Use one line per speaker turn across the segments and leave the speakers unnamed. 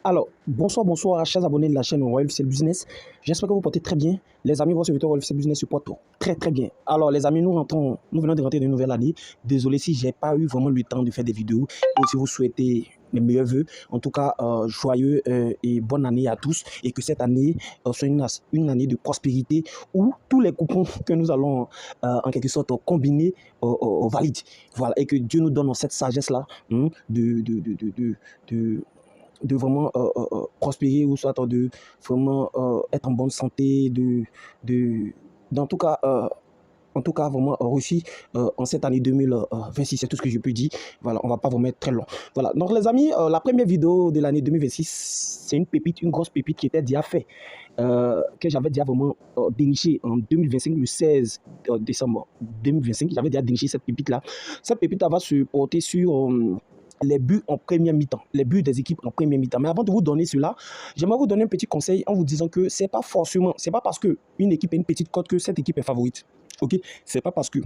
Alors, bonsoir, chers abonnés de la chaîne Royal FC Business. J'espère que vous portez très bien. Les amis, votre serviteur Royal FC Business se porte très très bien. Alors, les amis, nous venons de rentrer d'une nouvelle année. Désolé si j'ai pas eu vraiment le temps de faire des vidéos. Et si vous souhaitez mes meilleurs vœux, en tout cas, joyeux et bonne année à tous. Et que cette année soit une année de prospérité où tous les coupons que nous allons en quelque sorte combiner valident. Voilà, et que Dieu nous donne cette sagesse-là de vraiment prospérer ou soit de vraiment être en bonne santé, de, d'en tout cas, en tout cas, vraiment réussi en cette année 2026, c'est tout ce que je peux dire. Voilà, on va pas vous mettre très long. Voilà, donc les amis, la première vidéo de l'année 2026, c'est une pépite, une grosse pépite qui était déjà faite, que j'avais déjà vraiment déniché en 2025, le 16 décembre 2025, j'avais déjà déniché cette pépite-là. Cette pépite va se porter sur les buts en première mi-temps, les buts des équipes en première mi-temps. Mais avant de vous donner cela, j'aimerais vous donner un petit conseil en vous disant que c'est pas parce qu'une équipe a une petite cote que cette équipe est favorite. Ok, c'est pas parce que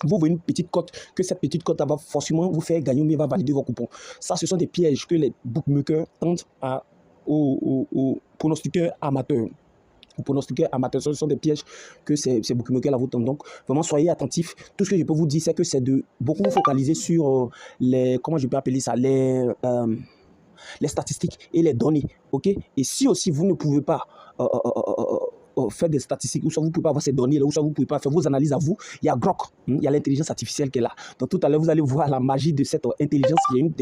vous voyez une petite cote que cette petite cote va forcément vous faire gagner ou va valider vos coupons. Ça, ce sont des pièges que les bookmakers tentent aux pronostiqueurs amateurs. Pour pronostiquer amateur, ce sont des pièges que ces bookmakers là vous tentent. Donc, vraiment, soyez attentifs. Tout ce que je peux vous dire, c'est que c'est de beaucoup vous focaliser sur comment je peux appeler ça, les statistiques et les données. Ok. Et si aussi vous ne pouvez pas faire des statistiques, ou soit vous ne pouvez pas avoir ces données là, ou soit vous ne pouvez pas faire vos analyses à vous, il y a Grok, il y a l'intelligence artificielle qui est là. Donc tout à l'heure, vous allez voir la magie de cette intelligence. Il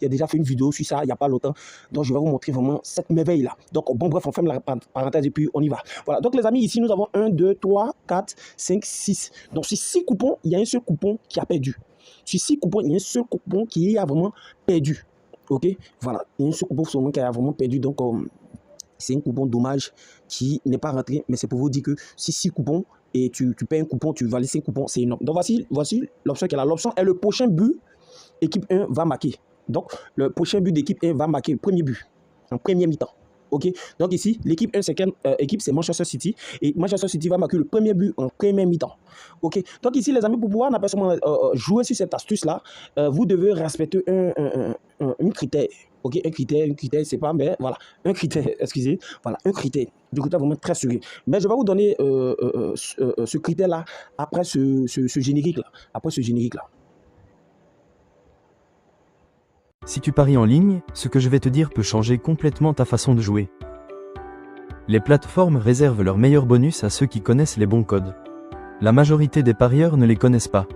y a déjà fait une vidéo sur ça il n'y a pas longtemps. Donc je vais vous montrer vraiment cette merveille là. Donc bon, bref, on ferme la parenthèse et puis on y va. Voilà. Donc les amis, ici nous avons 1, 2, 3, 4, 5, 6. Donc sur 6 coupons, il y a un seul coupon qui a perdu. Sur 6 coupons, il y a un seul coupon qui a vraiment perdu. Ok, voilà, il y a un seul coupon qui a vraiment perdu. Donc c'est un coupon dommage qui n'est pas rentré, mais c'est pour vous dire que si 6 coupons et tu payes un coupon, tu valides 5 coupons, c'est énorme. Donc voici l'option qui est là. L'option est le prochain but, équipe 1 va marquer. Donc le prochain but d'équipe 1 va marquer le premier but en première mi-temps. Ok, donc ici, l'équipe 1, c'est quelle équipe? C'est Manchester City. Et Manchester City va marquer le premier but en première mi-temps. Ok, donc ici, les amis, pour pouvoir jouer sur cette astuce-là, vous devez respecter un critère. Ok, un critère, c'est pas, mais voilà, un critère, excusez, voilà, un critère. Du critère vraiment très sérieux. Mais je vais vous donner ce critère-là après ce générique-là. Après ce générique-là.
Si tu paries en ligne, ce que je vais te dire peut changer complètement ta façon de jouer. Les plateformes réservent leurs meilleurs bonus à ceux qui connaissent les bons codes. La majorité des parieurs ne les connaissent pas.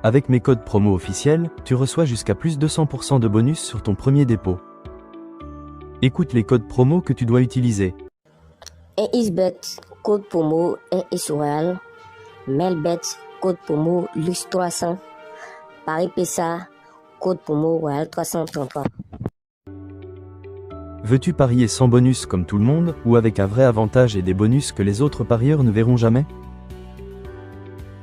Avec mes codes promo officiels, tu reçois jusqu'à plus de 200% de bonus sur ton premier dépôt. Écoute les codes promo que tu dois utiliser.
XBET, code promo Royal, Melbet, code promo Lux300, Paris PSA, code promo Royal 333.
Veux-tu parier sans bonus comme tout le monde, ou avec un vrai avantage et des bonus que les autres parieurs ne verront jamais?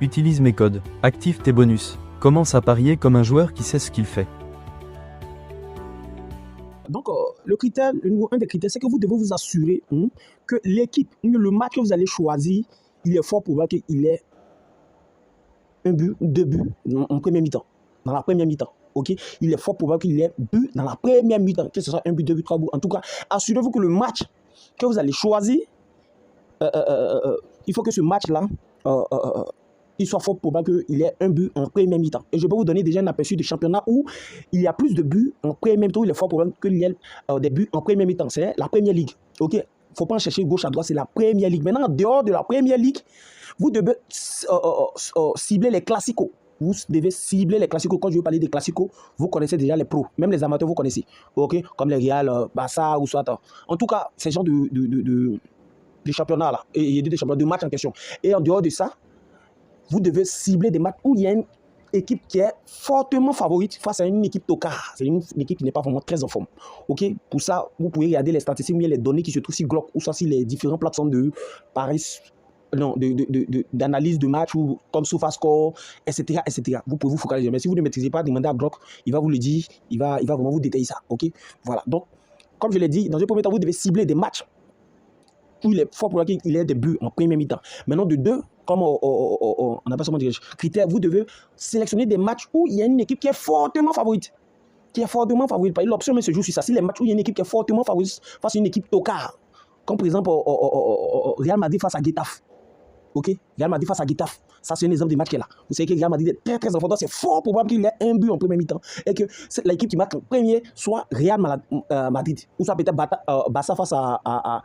Utilise mes codes, active tes bonus, commence à parier comme un joueur qui sait ce qu'il fait.
Donc, le numéro 1 des critères, c'est que vous devez vous assurer que l'équipe, le match que vous allez choisir, il est fort probable qu'il ait un but, 2 buts en première mi-temps, dans la première mi-temps. Ok, il est fort probable qu'il ait but dans la première mi-temps, que ce soit un but, 2 buts, 3 buts. En tout cas, assurez-vous que le match que vous allez choisir, il faut que ce match-là, il soit fort probable qu'il ait un but en première mi-temps. Et je peux vous donner déjà un aperçu de championnat où il y a plus de buts en première mi-temps, il est fort probable qu'il y ait des buts en première mi-temps. C'est la première ligue. Ok, il ne faut pas en chercher gauche à droite, c'est la première ligue. Maintenant, en dehors de la première ligue, vous devez cibler les classicos. Vous devez cibler les classicos. Quand je veux parler des classicos, vous connaissez déjà les pros. Même les amateurs, vous connaissez. Ok, comme les Real, Barça ou soit. En tout cas, c'est genre de championnat là. Et des championnats de match en question. Et en dehors de ça, vous devez cibler des matchs où il y a une équipe qui est fortement favorite face à une équipe tocard. C'est une équipe qui n'est pas vraiment très en forme. Ok, pour ça, vous pouvez regarder les statistiques, mais les données qui se trouvent sur Glock ou soit sur les différentes plateformes de Paris, d'analyse de match ou comme SofaScore, etc., etc. Vous pouvez vous focaliser. Mais si vous ne maîtrisez pas, demandez à Glock, il va vous le dire, il va vraiment vous détailler ça. Ok, voilà. Donc, comme je l'ai dit, dans un premier temps, vous devez cibler des matchs où il est fort pour qu'il ait des buts en première mi-temps. Maintenant, de deux, comme on appelle ça critère, vous devez sélectionner des matchs où il y a une équipe qui est fortement favorite. qui est fortement favorite. L'option se joue sur ça. Si les matchs où il y a une équipe qui est fortement favorite face à une équipe tocard, comme par exemple Real Madrid face à Getafe. Ok, Real Madrid face à Getafe. Ça, c'est un exemple de match qui est là. Vous savez que Real Madrid est très très important. C'est fort probable qu'il ait un but en premier mi-temps et que l'équipe qui marque en premier soit Real Madrid ou soit peut-être Barça face à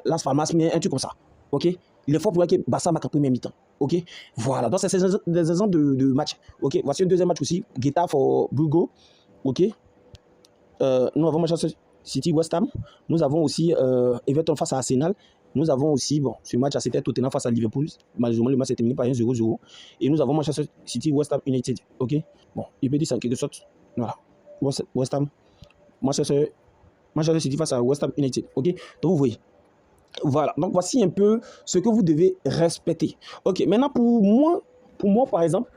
Las Palmas, mais un truc comme ça. Ok, il est fort probable que Barça marque en premier mi-temps. Ok, voilà. Donc, c'est des exemples de match. Ok, voici un deuxième match aussi. Getafe Burgos. Ok, nous avons Manchester City West Ham. Nous avons aussi Everton face à Arsenal. Nous avons aussi, bon, ce match, c'était Tottenham face à Liverpool. Malheureusement, le match s'est terminé par 1-0-0. Et nous avons Manchester City, West Ham United. Ok? Bon, il peut dire ça en quelque sorte. Voilà. West Ham, Manchester City face à West Ham United. Ok? Donc, vous voyez. Voilà. Donc, voici un peu ce que vous devez respecter. Ok. Maintenant, pour moi, par exemple,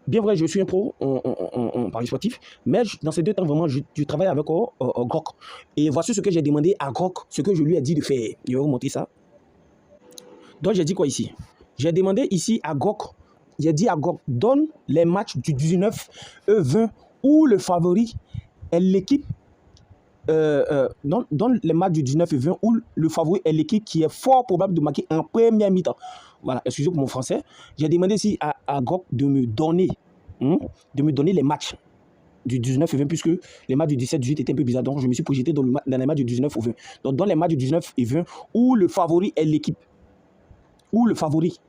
bien vrai, je suis un pro en paris sportif, mais dans ces deux temps, vraiment, je travaille avec Grok. Et voici ce que j'ai demandé à Grok, ce que je lui ai dit de faire. Je vais vous montrer ça. Donc, j'ai dit quoi ici? J'ai demandé ici à Grok, j'ai dit à Grok, donne les matchs du 19-20 où le favori est l'équipe. Donne les matchs du 19 et 20 où le favori est l'équipe qui est fort probable de marquer en première mi-temps. Voilà, excusez pour mon français. J'ai demandé ici à Grok de me donner les matchs du 19 et 20, puisque les matchs du 17-18 étaient un peu bizarres. Donc, je me suis projeté dans les matchs du 19 au 20. Donc, dans les matchs du 19 et 20 où le favori est l'équipe. Où le favori,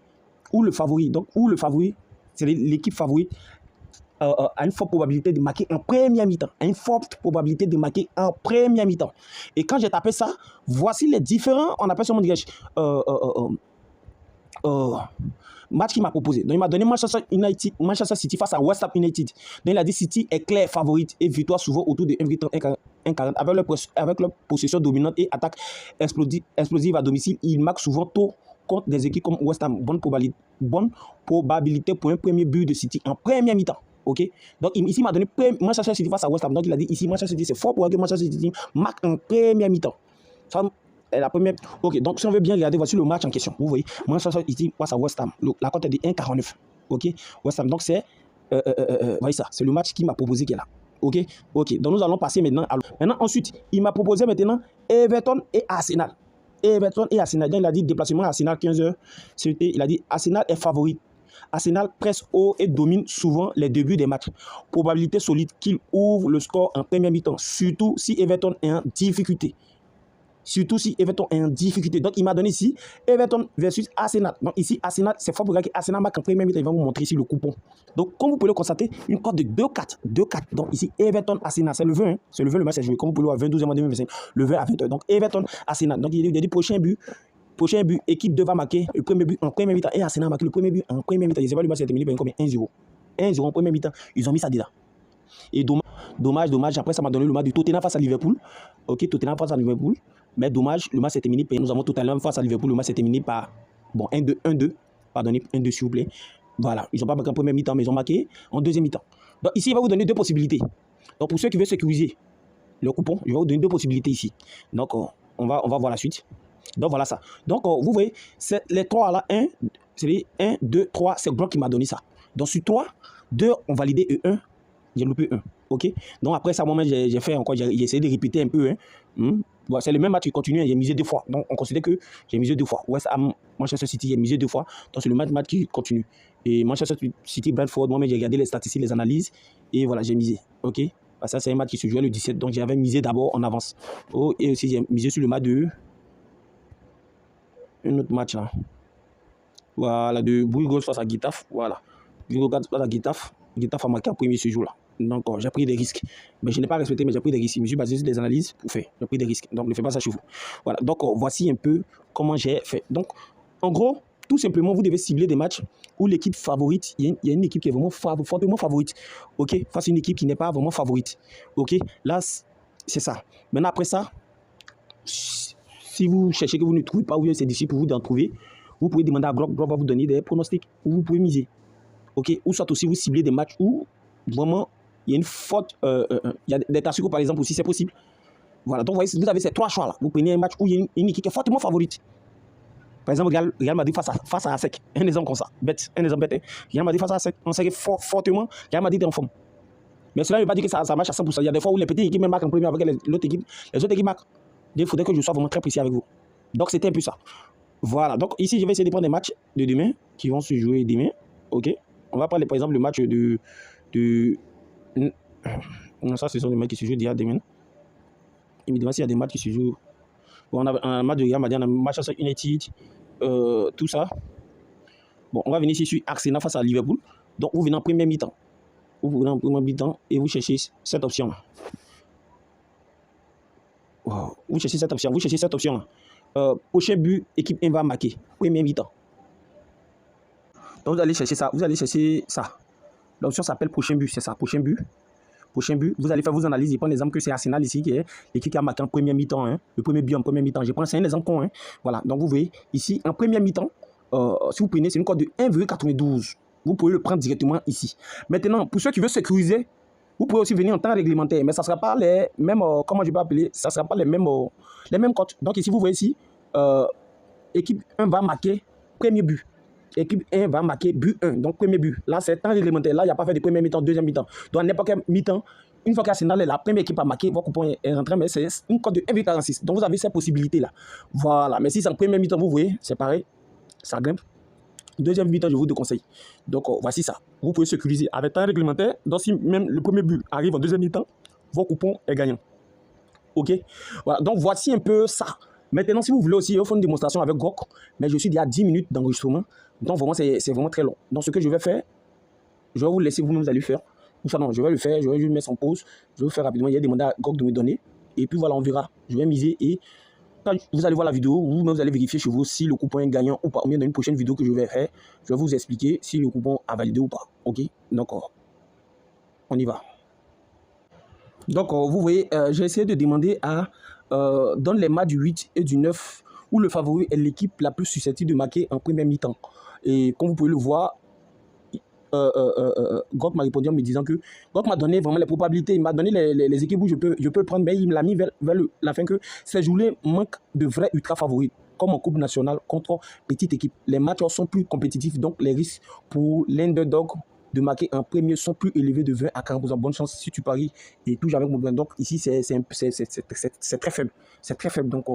c'est l'équipe favorite. A une forte probabilité de marquer en première mi-temps. Et quand j'ai tapé ça, voici les différents, on appelle ça, match qu'il m'a proposé. Donc, il m'a donné Manchester City face à West Ham United. Donc, il a dit City est clair favorite et victoire souvent autour de 1,40 avec leur possession dominante et attaque explosive à domicile. Il marque souvent tôt contre des équipes comme West Ham. Bonne probabilité pour un premier but de City en première mi-temps. Ok, donc ici il m'a donné Manchester City face à West Ham. Donc il a dit ici Manchester City, c'est fort pour que Manchester City marque en première mi-temps. Ça, la première. Ok, donc si on veut bien regarder, voici le match en question. Vous voyez, Manchester City face à West Ham. La cote est de 1,49. Ok, West Ham. Donc c'est, voyez ça, c'est le match qu'il m'a proposé qui est là. Ok, donc nous allons passer maintenant à l'autre. Maintenant ensuite, il m'a proposé maintenant Everton et Arsenal. Donc il a dit déplacement à Arsenal 15h. Il a dit Arsenal est favori. Arsenal presse haut et domine souvent les débuts des matchs. Probabilité solide qu'il ouvre le score en première mi-temps, surtout si Everton est en difficulté. Donc, il m'a donné ici Everton versus Arsenal. Donc, ici, Arsenal, c'est fort pour regarder Arsenal marque en première mi-temps. Il va vous montrer ici le coupon. Donc, comme vous pouvez le constater, une cote de 2-4. Donc, ici, Everton, Arsenal. C'est le 20. C'est le 20, le match est joué. Comme vous pouvez le voir, 22 2025. Le 20 à 20h. Donc, Everton, Arsenal. Donc, il a dit prochain but, équipe 2 va marquer le premier but en première mi-temps et Arsenal a marqué le premier but en première mi-temps. Je ne sais pas, le match s'est terminé par combien? 1-0. 1-0 en première mi-temps. Ils ont mis ça dedans. Et dommage. Après, ça m'a donné le match de Tottenham face à Liverpool. Ok, Tottenham face à Liverpool. Mais dommage, le match s'est terminé par. Nous avons Tottenham face à Liverpool. Le match s'est terminé par. Bon, 1-2. Pardonnez, 1-2 s'il vous plaît. Voilà. Ils n'ont pas marqué en première mi-temps, mais ils ont marqué en deuxième mi-temps. Donc ici, il va vous donner deux possibilités. Donc pour ceux qui veulent sécuriser le coupon, il va vous donner deux possibilités ici. Donc on va voir la suite. Donc voilà ça. Donc vous voyez, c'est les trois là, 1, 2, 3, c'est Grok qui m'a donné ça. Donc sur 3, 2 ont validé et 1, j'ai loupé 1. Ok. Donc après ça, moi j'ai fait encore, j'ai essayé de répéter un peu. Bon, c'est le même match qui continue, j'ai misé 2 fois. Donc on considère que j'ai misé 2 fois. West Ham, Manchester City, j'ai misé 2 fois. Donc c'est le match qui continue. Et Manchester City, Brentford, moi j'ai regardé les statistiques, les analyses. Et voilà, j'ai misé. Ok. Ça c'est un match qui se jouait le 17. Donc j'avais misé d'abord en avance. Oh, et aussi j'ai misé sur le match de. Un autre match là. Voilà, de Burgos face à Getafe. Voilà. Burgos face à Getafe. Getafe a marqué en premier ce jour-là. Donc, j'ai pris des risques. Mais je n'ai pas respecté, mais j'ai pris des risques. Je me suis basé sur des analyses pour faire. J'ai pris des risques. Donc, ne faites pas ça chez vous. Voilà. Donc, voici un peu comment j'ai fait. Donc, en gros, tout simplement, vous devez cibler des matchs où l'équipe favorite, il y a une équipe qui est vraiment fortement favorite. OK? Face à une équipe qui n'est pas vraiment favorite. OK? Là, c'est ça. Maintenant, après ça, si vous cherchez que vous ne trouvez pas, ou bien c'est difficile pour vous d'en trouver, vous pouvez demander à Grok. Grok va vous donner des pronostics où vous pouvez miser. Ok, ou soit aussi vous ciblez des matchs où vraiment il y a une faute, il y a des classiques par exemple aussi, c'est possible. Voilà, donc vous avez ces 3 choix là. Vous prenez un match où il y a une équipe qui est fortement favorite. Par exemple, Real Madrid face à ASEC. Un exemple comme ça. Un exemple bête. Real Madrid face à ASEC. On sait que fortement, Real Madrid est en forme. Mais cela ne veut pas dire que ça marche à 100%. Il y a des fois où les petites équipes même marquent en premier avec les autres équipes. Les autres équipes marquent. Il faudrait que je sois vraiment très précis avec vous. Donc, c'était un peu ça. Voilà. Donc, ici, je vais essayer de prendre des matchs de demain qui vont se jouer demain. OK. On va prendre, par exemple, le match de... Non, ça, ce sont des matchs qui se jouent déjà demain. Évidemment, s'il y a des matchs qui se jouent... Bon, on a un match de Real Madrid, on a un match sur United, tout ça. Bon, on va venir ici sur Arsenal face à Liverpool. Donc, vous venez en première mi-temps. Vous venez en première mi-temps et vous cherchez cette option-là. Wow. Vous cherchez cette option-là. Prochain but, équipe 1 va marquer. Première mi-temps. Donc, vous allez chercher ça. L'option s'appelle prochain but, c'est ça, prochain but. Vous allez faire vos analyses. Je prends l'exemple que c'est Arsenal ici, qui est l'équipe qui a marqué en première mi-temps. Hein, le premier but en première mi-temps. C'est un exemple con. Hein. Voilà, donc vous voyez, ici, en première mi-temps, si vous prenez, c'est une cote de 1,92. Vous pouvez le prendre directement ici. Maintenant, pour ceux qui veulent sécuriser, vous pouvez aussi venir en temps réglementaire. Mais ça ne sera pas les mêmes, comment je peux appeler, ça ne sera pas les mêmes cotes. Donc ici, vous voyez ici, équipe 1 va marquer premier but. Équipe 1 va marquer but 1, donc premier but. Là, c'est temps réglementaire. Là, il n'y a pas fait de premier mi-temps, deuxième mi-temps. Donc, à n'importe quel mi-temps, une fois qu'Arsenal est la première équipe à marquer, votre coupon est rentré, mais c'est une cote de 1,46. Donc, vous avez cette possibilité-là. Voilà. Mais si c'est en premier mi-temps, vous voyez, c'est pareil. Ça grimpe. Deuxième mi-temps, je vous déconseille. Donc, voici ça. Vous pouvez sécuriser avec temps réglementaire. Donc, si même le premier but arrive en deuxième mi-temps, votre coupon est gagnant. OK? Voilà. Donc, voici un peu ça. Maintenant, si vous voulez aussi, il faut une démonstration avec GOK, mais je suis déjà à 10 minutes d'enregistrement. Donc, vraiment, c'est vraiment très long. Donc, ce que je vais faire, je vais vous laisser, vous-même, vous allez le faire. Enfin, non, je vais le faire, je vais juste mettre en pause. Je vais le faire rapidement. Il y a demandé à GOK de me donner. Et puis, voilà, on verra. Je vais miser et quand vous allez voir la vidéo, vous-même, vous allez vérifier chez vous si le coupon est gagnant ou pas. Ou bien dans une prochaine vidéo que je vais faire, je vais vous expliquer si le coupon a validé ou pas. OK? Donc, on y va. Donc, vous voyez, j'ai essayé de demander à dans les matchs du 8 et du 9 où le favori est l'équipe la plus susceptible de marquer en première mi-temps. Et comme vous pouvez le voir, GOK m'a répondu en me disant que GOK m'a donné vraiment les probabilités, il m'a donné les équipes où je peux le prendre, mais il me l'a mis vers la fin que ces journées manquent de vrais ultra favoris, comme en Coupe nationale contre petite équipe. Les matchs sont plus compétitifs, donc les risques pour l'underdog de marquer en premier sont plus élevés de 20 à 40%. Bonne chance si tu paries et toujours avec mon plan. Donc ici, c'est très faible. C'est très faible. Donc,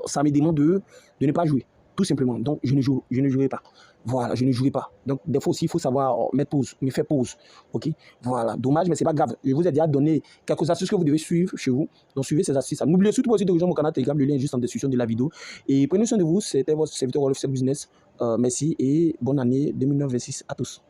ça me demande de ne pas jouer. Tout simplement. Donc, je ne jouerai pas. Voilà, je ne jouerai pas. Donc, des fois aussi, il faut savoir mettre pause, me faire pause. OK? Voilà. Dommage, mais ce n'est pas grave. Je vous ai déjà donné quelques astuces que vous devez suivre chez vous. Donc, suivez ces astuces. N'oubliez surtout pas aussi de rejoindre mon canal Telegram. Le lien est juste en description de la vidéo. Et prenez soin de vous. C'était votre serviteur Wolof Business. Merci et bonne année 2026 à tous.